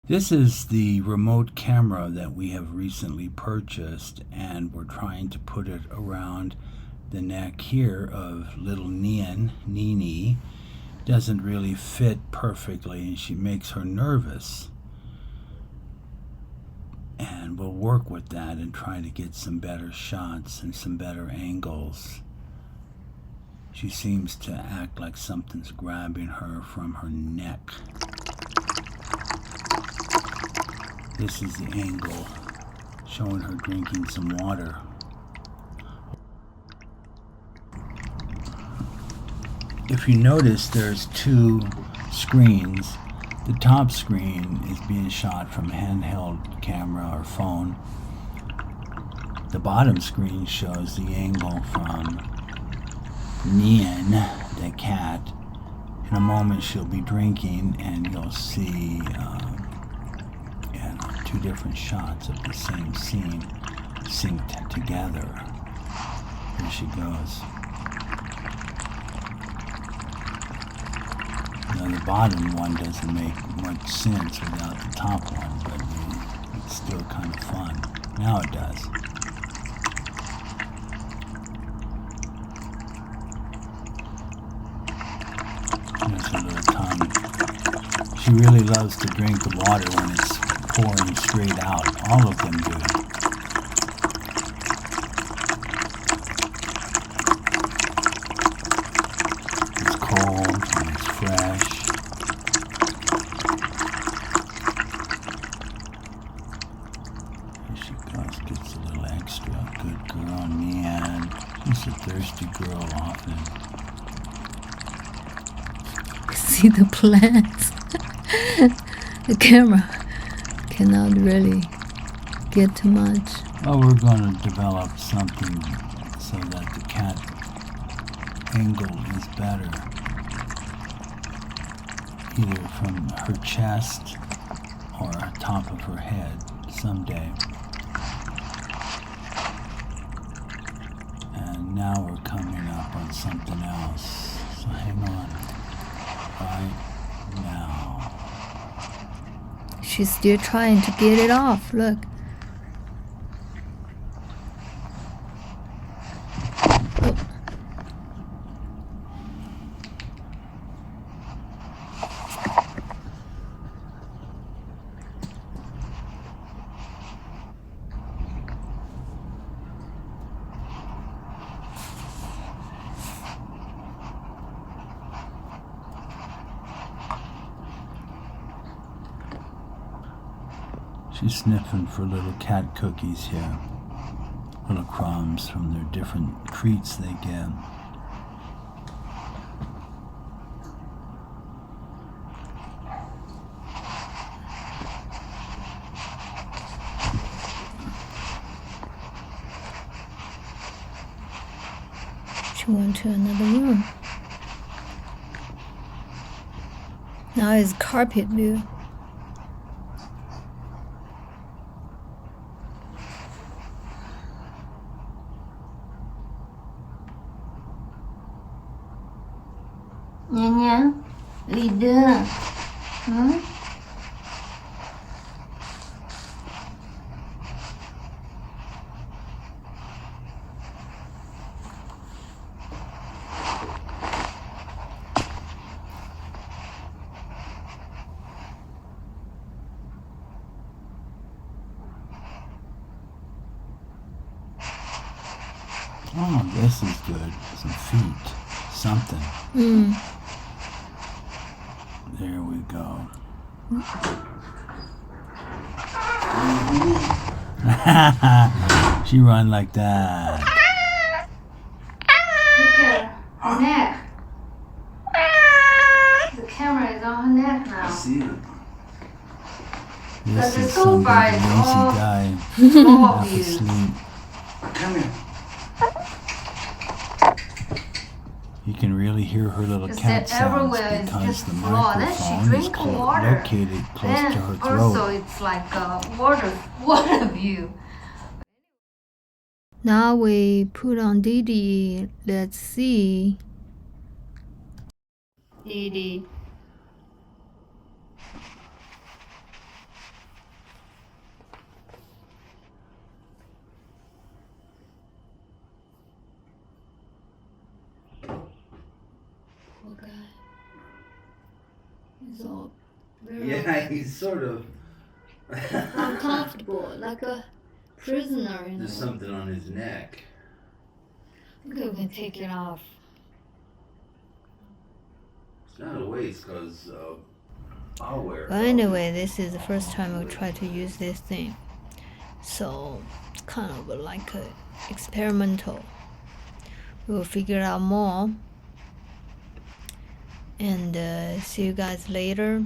This is the remote camera that we have recently purchased, and we're trying to put it around the neck here of little Nini. Doesn't really fit perfectly, and she makes her nervous. And we'll work with that and try to get some better shots and some better angles. She seems to act like something's grabbing her from her neck. This is the angle showing her drinking some water. If you notice, there's two screens. The top screen is being shot from a handheld camera or phone. The bottom screen shows the angle from Nian, the cat. In a moment she'll be drinking, and you'll see two different shots of the same scene synced together. Here she goes. Now the bottom one doesn't make much sense without the top one, but it's still kind of fun. Now it does. There's her little tongue. She really loves to drink the water when it's pouring straight out. All of them do. It's cold and it's fresh. Here she goes, gets a little extra. Good girl, man. She's a thirsty girl often. See the plants. The camera cannot really get too much. Well, we're going to develop something so that the cat angle is better, either from her chest or top of her head someday. And now we're coming up on something else, so hang on right now. She's still trying to get it off. Look. She's sniffing for little cat cookies here, little crumbs from their different treats they get. She went to another room. Now it's carpet view. Nya, leader. Oh, this is good. Some feet. Something. There we go. She run like that. Look at her neck. The camera is on her neck now. I see it. This the is some big sofa is lazy all guy Full of half you. asleep. Come here. You can really hear her little Just cat that sounds everywhere is because just the floor. Then she microphone is drink water. located close Then to her also throat. it's like a water view. Now we put on Didi. Let's see. Didi. Poor guy. He's all very Yeah, he's sort of. uncomfortable, like a prisoner, you know. There's something on his neck. Okay, we can take it off. It's not a waste because I'll wear it. Well, anyway, this is the first time we try to use this thing. So, it's kind of like a experimental. We'll figure out more. And see you guys later.